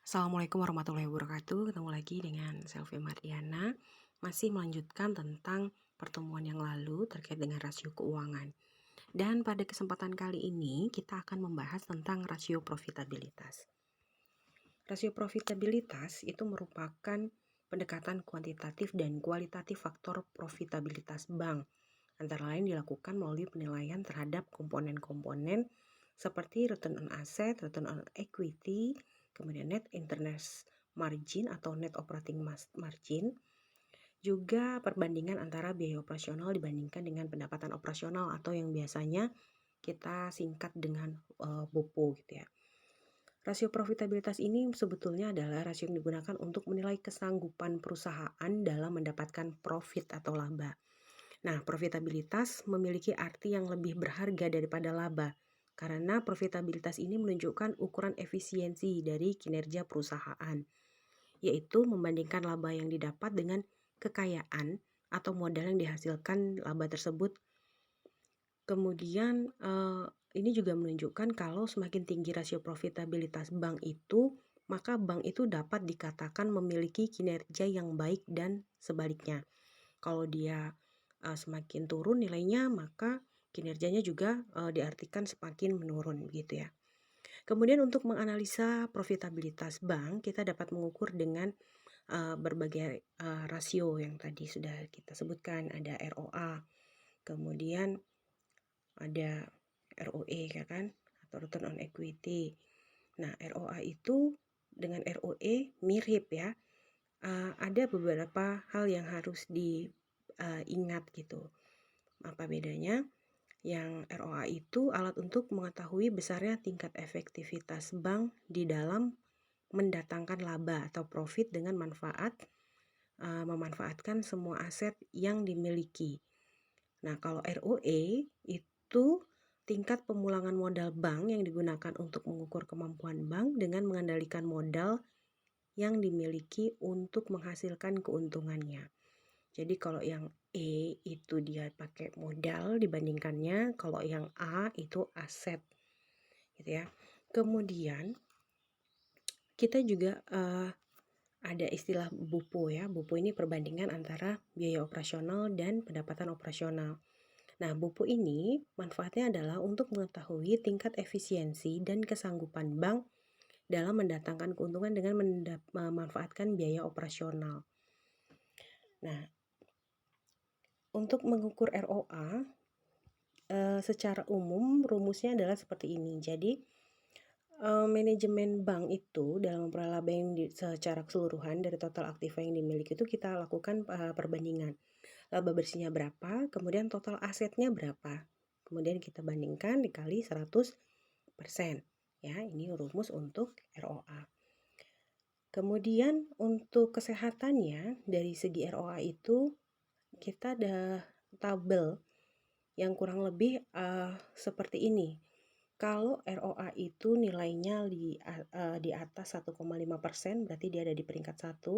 Assalamualaikum warahmatullahi wabarakatuh. Ketemu lagi dengan Selvi Mardiana. Masih melanjutkan tentang pertemuan yang lalu terkait dengan rasio keuangan. Dan pada kesempatan kali ini kita akan membahas tentang rasio profitabilitas. Rasio profitabilitas itu merupakan pendekatan kuantitatif dan kualitatif faktor profitabilitas bank. Antara lain dilakukan melalui penilaian terhadap komponen-komponen seperti return on asset, return on equity, kemudian net interest margin atau net operating margin, juga perbandingan antara biaya operasional dibandingkan dengan pendapatan operasional atau yang biasanya kita singkat dengan BOPO gitu ya. Rasio profitabilitas ini sebetulnya adalah rasio yang digunakan untuk menilai kesanggupan perusahaan dalam mendapatkan profit atau laba. Nah, profitabilitas memiliki arti yang lebih berharga daripada laba, karena profitabilitas ini menunjukkan ukuran efisiensi dari kinerja perusahaan, yaitu membandingkan laba yang didapat dengan kekayaan atau modal yang dihasilkan laba tersebut. Kemudian ini juga menunjukkan kalau semakin tinggi rasio profitabilitas bank itu, maka bank itu dapat dikatakan memiliki kinerja yang baik dan sebaliknya. Kalau dia semakin turun nilainya, maka kinerjanya juga diartikan semakin menurun gitu ya. Kemudian untuk menganalisa profitabilitas bank, kita dapat mengukur dengan berbagai rasio yang tadi sudah kita sebutkan. Ada ROA, kemudian ada ROE ya kan, atau return on equity. Nah, ROA itu dengan ROE mirip ya. Ada beberapa hal yang harus diingat gitu. Apa bedanya? Yang ROA itu alat untuk mengetahui besarnya tingkat efektivitas bank di dalam mendatangkan laba atau profit dengan memanfaatkan semua aset yang dimiliki. Nah, kalau ROE itu tingkat pemulangan modal bank yang digunakan untuk mengukur kemampuan bank dengan mengendalikan modal yang dimiliki untuk menghasilkan keuntungannya. Jadi kalau yang E itu dia pakai modal dibandingkannya, kalau yang A itu aset gitu ya. Kemudian kita juga ada istilah BOPO ya. BOPO ini perbandingan antara biaya operasional dan pendapatan operasional. Nah, BOPO ini manfaatnya adalah untuk mengetahui tingkat efisiensi dan kesanggupan bank dalam mendatangkan keuntungan dengan memanfaatkan biaya operasional. Nah, untuk mengukur ROA secara umum rumusnya adalah seperti ini. Jadi manajemen bank itu dalam memperoleh laba yang secara keseluruhan dari total aktiva yang dimiliki itu kita lakukan perbandingan. Laba bersihnya berapa, kemudian total asetnya berapa. Kemudian kita bandingkan dikali 100%. Ya, ini rumus untuk ROA. Kemudian untuk kesehatannya dari segi ROA itu kita ada tabel yang kurang lebih seperti ini. Kalau ROA itu nilainya di atas 1,5%, berarti dia ada di peringkat 1.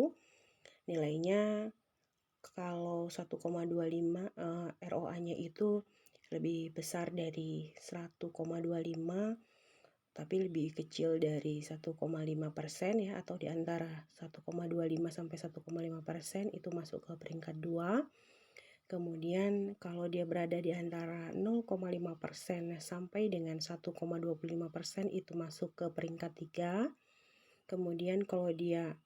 Nilainya kalau 1,25 ROA-nya itu lebih besar dari 1,25, tapi lebih kecil dari 1,5% ya, atau di antara 1,25 sampai 1,5% itu masuk ke peringkat 2. Kemudian kalau dia berada di antara 0,5% sampai dengan 1,25% itu masuk ke peringkat 3. Kemudian kalau dia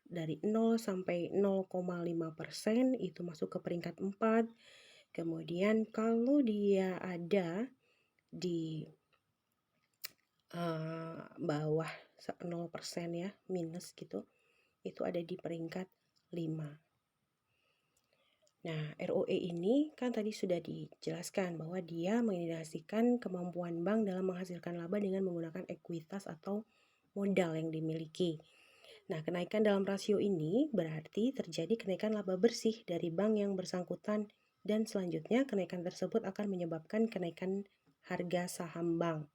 dari 0 sampai 0,5% itu masuk ke peringkat 4. Kemudian kalau dia ada di bawah 0% ya, minus gitu, itu ada di peringkat 5. Nah, ROE ini kan tadi sudah dijelaskan bahwa dia mengindikasikan kemampuan bank dalam menghasilkan laba dengan menggunakan ekuitas atau modal yang dimiliki. Nah, kenaikan dalam rasio ini berarti terjadi kenaikan laba bersih dari bank yang bersangkutan dan selanjutnya kenaikan tersebut akan menyebabkan kenaikan harga saham bank.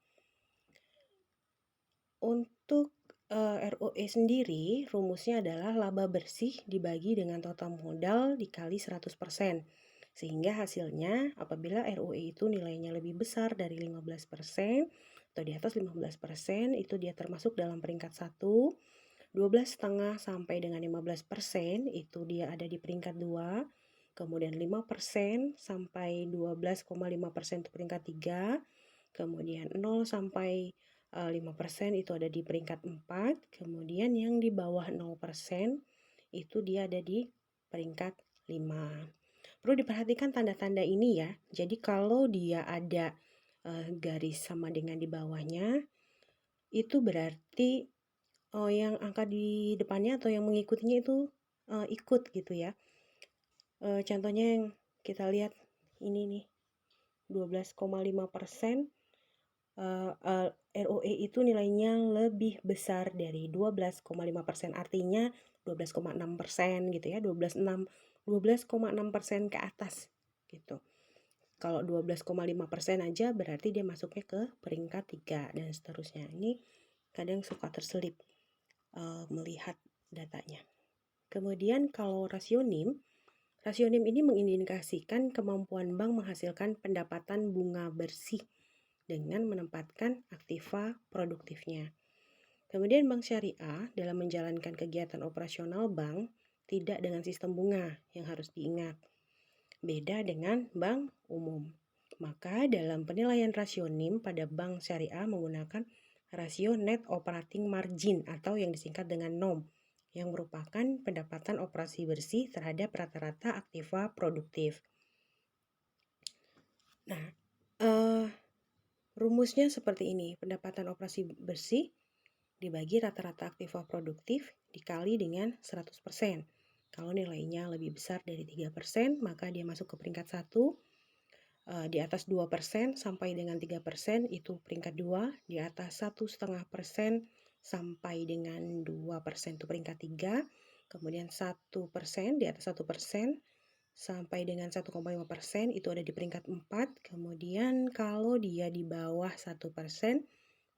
Untuk ROE sendiri rumusnya adalah laba bersih dibagi dengan total modal dikali 100%. Sehingga hasilnya apabila ROE itu nilainya lebih besar dari 15% atau di atas 15% itu dia termasuk dalam peringkat 1. 12,5 sampai dengan 15% itu dia ada di peringkat 2. Kemudian 5% sampai 12,5% itu peringkat 3. Kemudian 0 sampai 5% itu ada di peringkat 4. Kemudian yang di bawah 0% itu dia ada di peringkat 5. Perlu diperhatikan tanda-tanda ini ya. Jadi kalau dia ada garis sama dengan di bawahnya, itu berarti yang angka di depannya atau yang mengikutinya itu ikut gitu ya. Contohnya yang kita lihat ini nih, 12,5%, ROE itu nilainya lebih besar dari 12,5%, artinya 12,6% gitu ya, 12,6% ke atas gitu. Kalau 12,5% aja berarti dia masuknya ke peringkat 3 dan seterusnya. Ini kadang suka terselip melihat datanya. Kemudian kalau rasionim ini mengindikasikan kemampuan bank menghasilkan pendapatan bunga bersih dengan menempatkan aktiva produktifnya. Kemudian bank syariah dalam menjalankan kegiatan operasional bank tidak dengan sistem bunga yang harus diingat. Beda dengan bank umum. Maka dalam penilaian rasionim pada bank syariah menggunakan rasio net operating margin atau yang disingkat dengan NOM, yang merupakan pendapatan operasi bersih terhadap rata-rata aktiva produktif. Nah, rumusnya seperti ini. Pendapatan operasi bersih dibagi rata-rata aktiva produktif dikali dengan 100%. Kalau nilainya lebih besar dari 3%, maka dia masuk ke peringkat 1. Di atas 2% sampai dengan 3% itu peringkat 2, di atas 1,5% sampai dengan 2% itu peringkat 3, kemudian 1%, di atas 1% sampai dengan 1,5% itu ada di peringkat 4, kemudian kalau dia di bawah 1%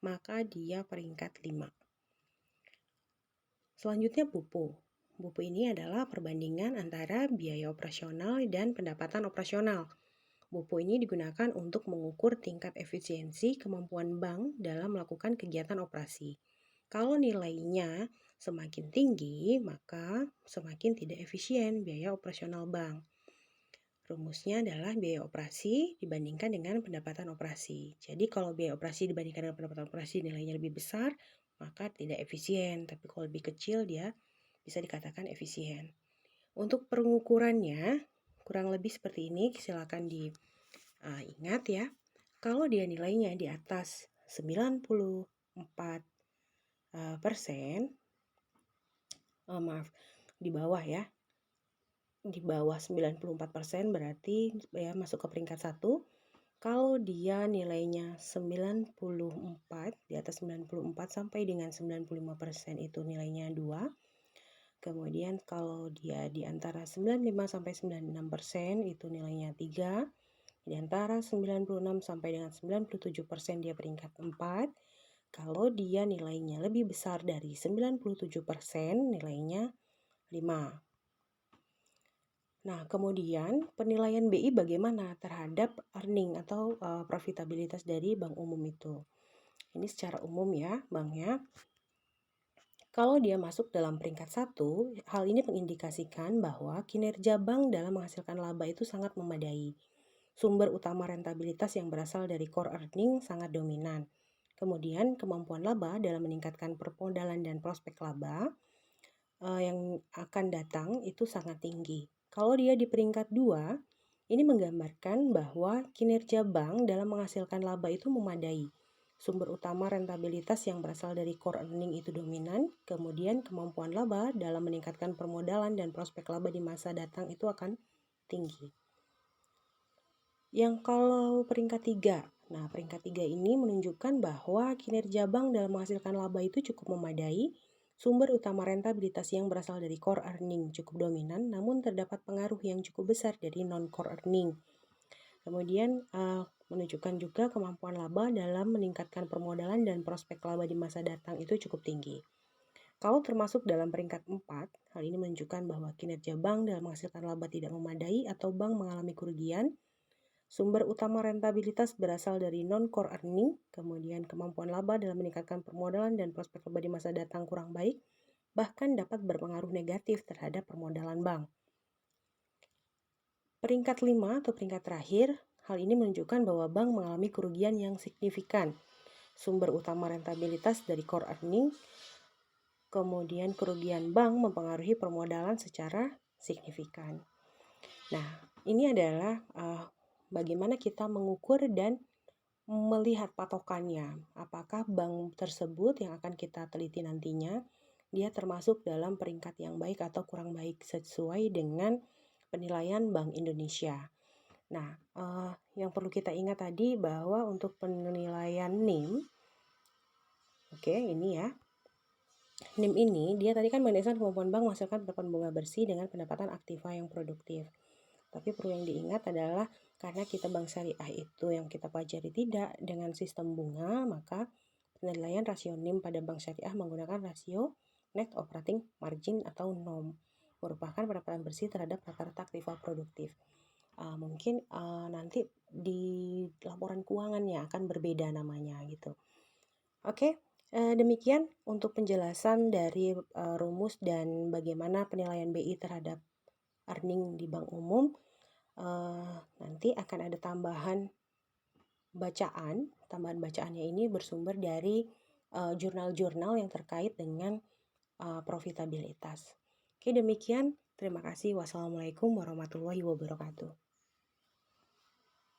maka dia peringkat 5. Selanjutnya BUPO. BUPO ini adalah perbandingan antara biaya operasional dan pendapatan operasional. BUPO ini digunakan untuk mengukur tingkat efisiensi kemampuan bank dalam melakukan kegiatan operasi. Kalau nilainya semakin tinggi, maka semakin tidak efisien biaya operasional bank. Rumusnya adalah biaya operasi dibandingkan dengan pendapatan operasi. Jadi kalau biaya operasi dibandingkan dengan pendapatan operasi nilainya lebih besar, maka tidak efisien. Tapi kalau lebih kecil dia bisa dikatakan efisien. Untuk pengukurannya kurang lebih seperti ini, silakan ingat ya, kalau dia nilainya di atas 94%, di bawah ya, di bawah 94% berarti ya masuk ke peringkat 1. Kalau dia nilainya 94, di atas 94 sampai dengan 95% itu nilainya 2. Kemudian kalau dia di antara 95 sampai 96% itu nilainya 3. Di antara 96 sampai dengan 97% dia peringkat 4. Kalau dia nilainya lebih besar dari 97%, nilainya 5. Nah, kemudian penilaian BI bagaimana terhadap earning atau profitabilitas dari bank umum itu. Ini secara umum ya, banknya. Kalau dia masuk dalam peringkat 1, hal ini mengindikasikan bahwa kinerja bank dalam menghasilkan laba itu sangat memadai. Sumber utama rentabilitas yang berasal dari core earning sangat dominan. Kemudian kemampuan laba dalam meningkatkan permodalan dan prospek laba yang akan datang itu sangat tinggi. Kalau dia di peringkat 2, ini menggambarkan bahwa kinerja bank dalam menghasilkan laba itu memadai. Sumber utama rentabilitas yang berasal dari core earning itu dominan, kemudian kemampuan laba dalam meningkatkan permodalan dan prospek laba di masa datang itu akan tinggi. Yang kalau peringkat 3, nah peringkat 3 ini menunjukkan bahwa kinerja bank dalam menghasilkan laba itu cukup memadai. Sumber utama rentabilitas yang berasal dari core earning cukup dominan, namun terdapat pengaruh yang cukup besar dari non-core earning. Kemudian menunjukkan juga kemampuan laba dalam meningkatkan permodalan dan prospek laba di masa datang itu cukup tinggi. Kalau termasuk dalam peringkat 4, hal ini menunjukkan bahwa kinerja bank dalam menghasilkan laba tidak memadai atau bank mengalami kerugian. Sumber utama rentabilitas berasal dari non-core earning, kemudian kemampuan laba dalam meningkatkan permodalan dan prospek laba di masa datang kurang baik, bahkan dapat berpengaruh negatif terhadap permodalan bank. Peringkat 5 atau peringkat terakhir, hal ini menunjukkan bahwa bank mengalami kerugian yang signifikan. Sumber utama rentabilitas dari core earning, kemudian kerugian bank mempengaruhi permodalan secara signifikan. Nah, ini adalah bagaimana kita mengukur dan melihat patokannya. Apakah bank tersebut yang akan kita teliti nantinya, dia termasuk dalam peringkat yang baik atau kurang baik sesuai dengan penilaian Bank Indonesia. Nah, yang perlu kita ingat tadi bahwa untuk penilaian NIM, oke, ini ya. NIM ini dia tadi kan mendesain kemampuan bank menghasilkan pendapat bunga bersih dengan pendapatan aktiva yang produktif. Tapi perlu yang diingat adalah karena kita bank syariah itu yang kita pelajari tidak dengan sistem bunga, maka penilaian rasio NIM pada bank syariah menggunakan rasio net operating margin atau NOM, merupakan pendapatan bersih terhadap rata-rata aktiva produktif. Mungkin nanti di laporan keuangannya akan berbeda namanya gitu. Oke, demikian untuk penjelasan dari rumus dan bagaimana penilaian BI terhadap earning di bank umum. Nanti akan ada tambahan bacaannya ini bersumber dari jurnal-jurnal yang terkait dengan profitabilitas. Oke, demikian. Terima kasih. Wassalamualaikum warahmatullahi wabarakatuh.